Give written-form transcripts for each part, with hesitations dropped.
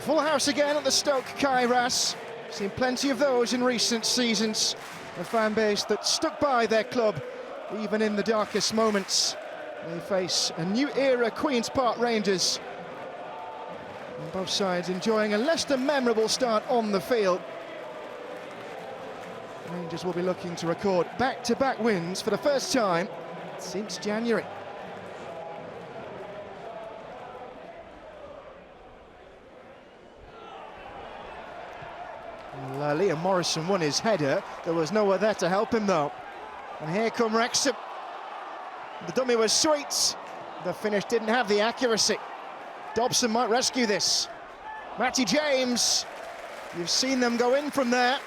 Full house again at the Stoke Kairas. Seen plenty of those in recent seasons. A fan base that stuck by their club, even in the darkest moments. They face a new era Queen's Park Rangers. And both sides enjoying a less than memorable start on the field. Rangers will be looking to record back-to-back wins for the first time since January. Liam Morrison won his header. There was no one there to help him though. And here come Wrexham. The dummy was sweet. The finish didn't have the accuracy. Dobson might rescue this. Matty James. You've seen them go in from there.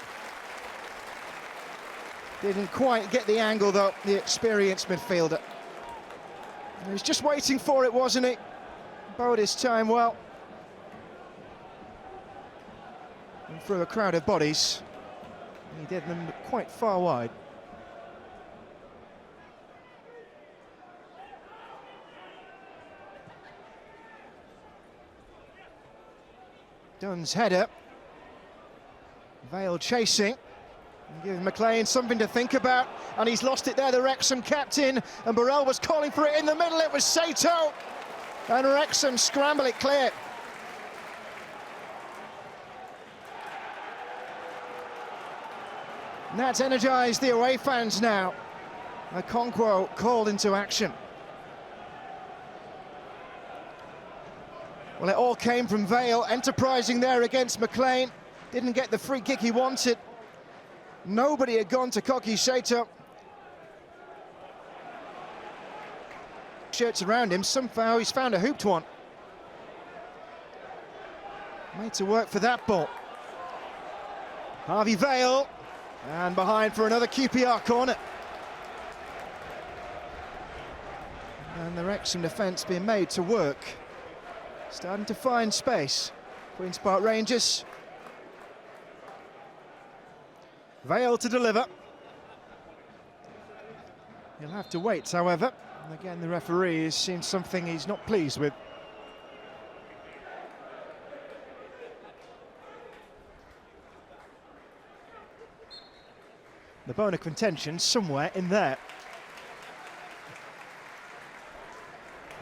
Didn't quite get the angle though, the experienced midfielder. He was just waiting for it, wasn't he? Bode his time well. And through a crowd of bodies, he did them quite far wide. Dunn's header. Vale chasing. And giving McLean something to think about. And he's lost it there, the Wrexham captain. And Burrell was calling for it in the middle. It was Sato. And Wrexham scramble it clear. And that's energised the away fans now. Okonkwo called into action. Well, it all came from Vale, enterprising there against McLean. Didn't get the free kick he wanted. Nobody had gone to Koki Sato. Shirts around him, somehow he's found a hooped one. Made to work for that ball. Harvey Vale. And behind for another QPR corner. And the Wrexham defence being made to work. Starting to find space. Queen's Park Rangers. Vale to deliver. He'll have to wait, however. And again, the referee has seen something he's not pleased with. The bone of contention somewhere in there.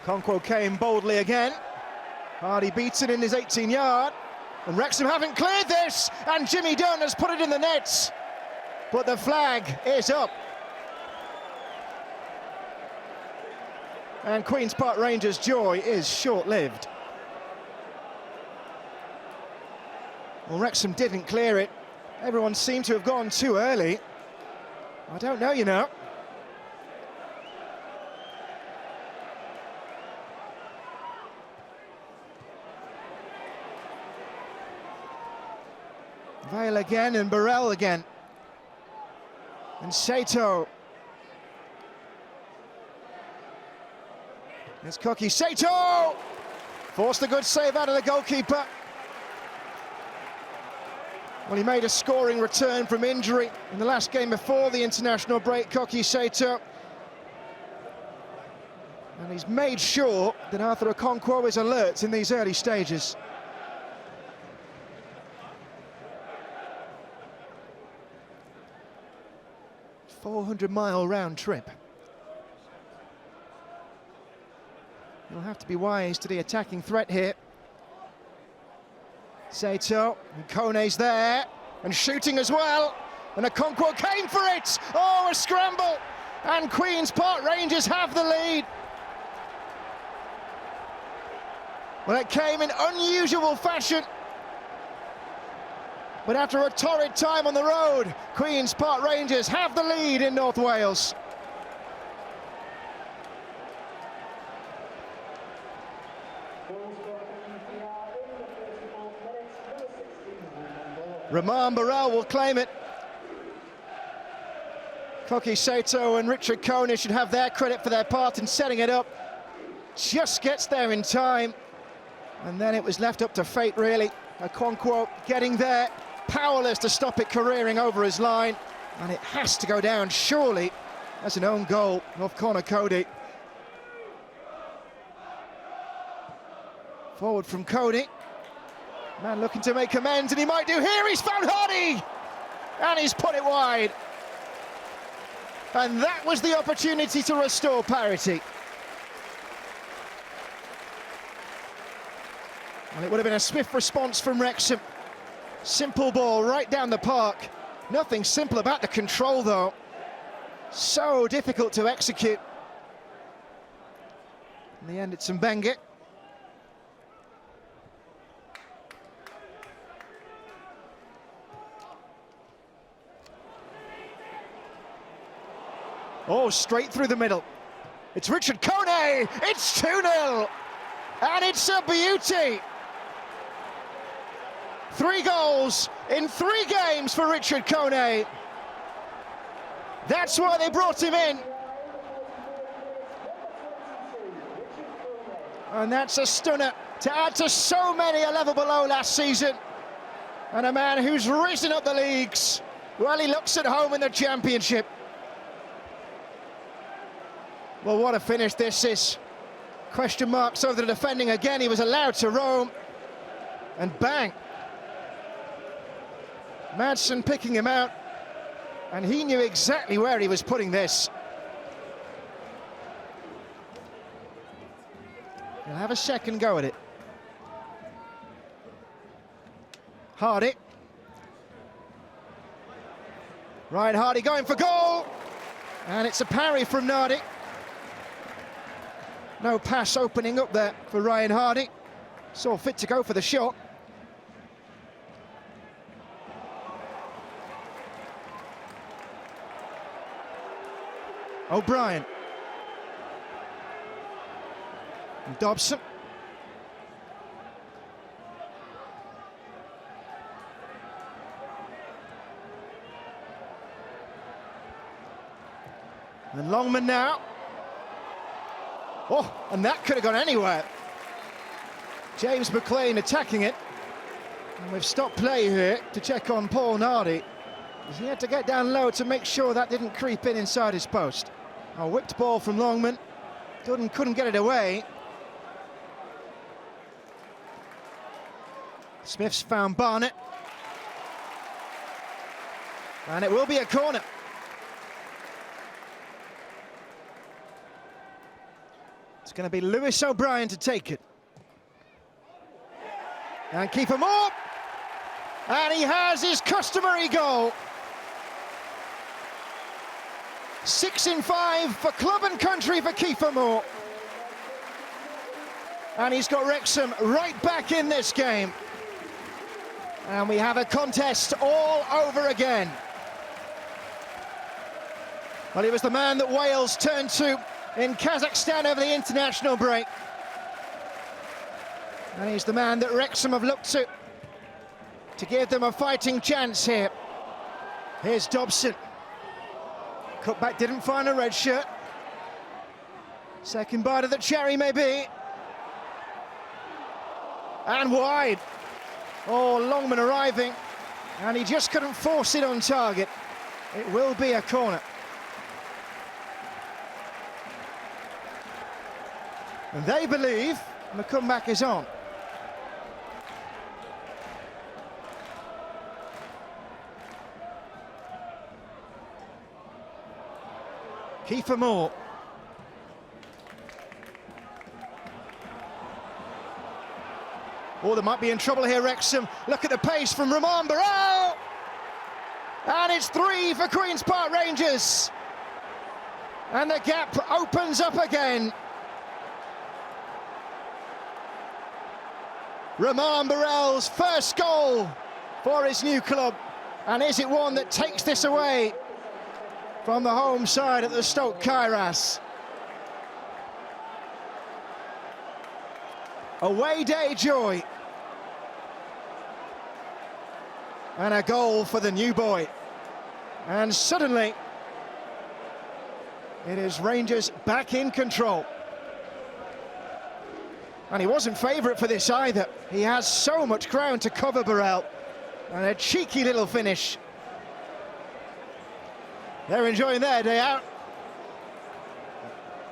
Okonkwo came boldly again. Hardy beats it in his 18-yard. And Wrexham haven't cleared this. And Jimmy Dunn has put it in the nets. But the flag is up. And Queen's Park Rangers' joy is short-lived. Well, Wrexham didn't clear it. Everyone seemed to have gone too early. I don't know, you know. Vale again and Burrell again. And Sato. It's Koki Sato! Forced a good save out of the goalkeeper. Well, he made a scoring return from injury in the last game before the international break, Koki Sato. And he's made sure that Arthur Okonkwo is alert in these early stages. $400-mile round trip. He'll have to be wise to the attacking threat here. Sato, and Kone's there, and shooting as well, and Okonkwo came for it! Oh, a scramble! And Queen's Park Rangers have the lead. Well, it came in unusual fashion. But after a torrid time on the road, Queen's Park Rangers have the lead in North Wales. Roman Burrell will claim it. Koki Sato and Richard Kone should have their credit for their part in setting it up. Just gets there in time. And then it was left up to fate, really. Okonkwo getting there, powerless to stop it careering over his line. And it has to go down, surely, as an own goal of Conor Cody. Forward from Cody. Man looking to make amends, and he might do here. He's found Hardy, and he's put it wide. And that was the opportunity to restore parity. Well, it would have been a swift response from Wrexham. Simple ball right down the park. Nothing simple about the control, though. So difficult to execute. In the end, it's Mbenge. Oh, straight through the middle. It's Richard Kone. It's 2-0. And it's a beauty. 3 goals in 3 games for Richard Kone. That's why they brought him in. And that's a stunner to add to so many a level below last season. And a man who's risen up the leagues. Well, he looks at home in the Championship. Well, what a finish this is. Question marks over the defending again. He was allowed to roam. And bang. Madsen picking him out. And he knew exactly where he was putting this. He'll have a second go at it. Hardy. Ryan Hardy going for goal. And it's a parry from Nardi. No pass opening up there for Ryan Hardy. Saw fit to go for the shot. O'Brien. And Dobson. And Longman now. Oh, and that could have gone anywhere. James McLean attacking it. And we've stopped play here to check on Paul Nardi. He had to get down low to make sure that didn't creep in inside his post. A whipped ball from Longman. Couldn't get it away. Smith's found Barnett. And it will be a corner. It's going to be Lewis O'Brien to take it. And Kiefer Moore. And he has his customary goal. 6 in 5 for club and country for Kiefer Moore. And he's got Wrexham right back in this game. And we have a contest all over again. Well, he was the man that Wales turned to in Kazakhstan over the international break. And he's the man that Wrexham have looked to give them a fighting chance here. Here's Dobson. Cutback didn't find a red shirt. Second bite of the cherry, maybe. And wide. Oh, Longman arriving. And he just couldn't force it on target. It will be a corner. And they believe the comeback is on. Kiefer Moore. Oh, they might be in trouble here, Wrexham. Look at the pace from Ramon Barrow! And it's 3 for Queen's Park Rangers. And the gap opens up again. Ramon Barrow's first goal for his new club. And is it one that takes this away from the home side at the Stoke Kairas? Away day joy. And a goal for the new boy. And suddenly, it is Rangers back in control. And he wasn't favourite for this either. He has so much ground to cover, Burrell. And a cheeky little finish. They're enjoying their day out.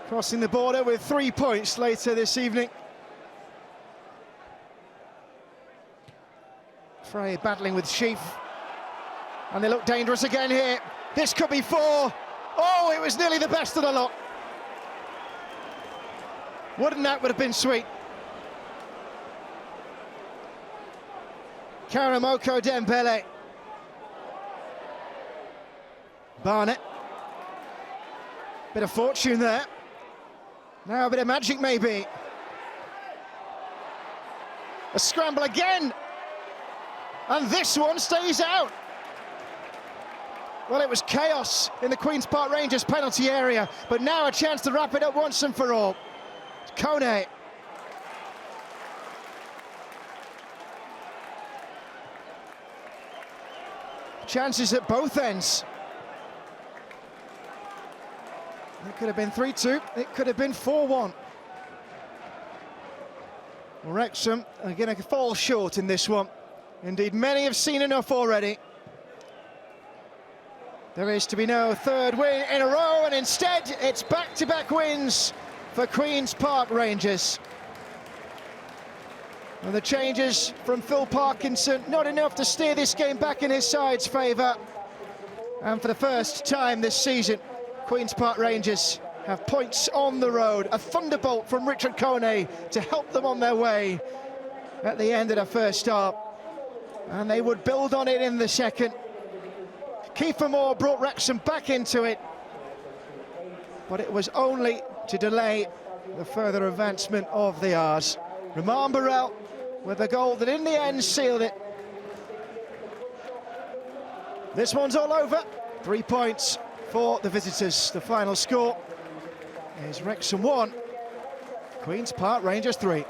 Crossing the border with 3 points later this evening. Frey battling with Sheaf. And they look dangerous again here. This could be 4. Oh, it was nearly the best of the lot. Wouldn't that would have been sweet? Karamoko Dembele. Barnett. Bit of fortune there. Now a bit of magic maybe. A scramble again. And this one stays out. Well, it was chaos in the Queen's Park Rangers penalty area, but now a chance to wrap it up once and for all. Kone. Chances at both ends. It could have been 3-2, it could have been 4-1. Wrexham are going to fall short in this one. Indeed, many have seen enough already. There is to be no third win in a row, and instead it's back-to-back wins for Queen's Park Rangers. And the changes from Phil Parkinson, not enough to steer this game back in his side's favour. And for the first time this season, Queen's Park Rangers have points on the road. A thunderbolt from Richard Kone to help them on their way at the end of the first half. And they would build on it in the second. Kiefer Moore brought Wrexham back into it, but it was only to delay the further advancement of the R's. Romain Barrel with a goal that in the end sealed it. This one's all over. 3 points for the visitors. The final score is Wrexham 1, Queen's Park Rangers 3.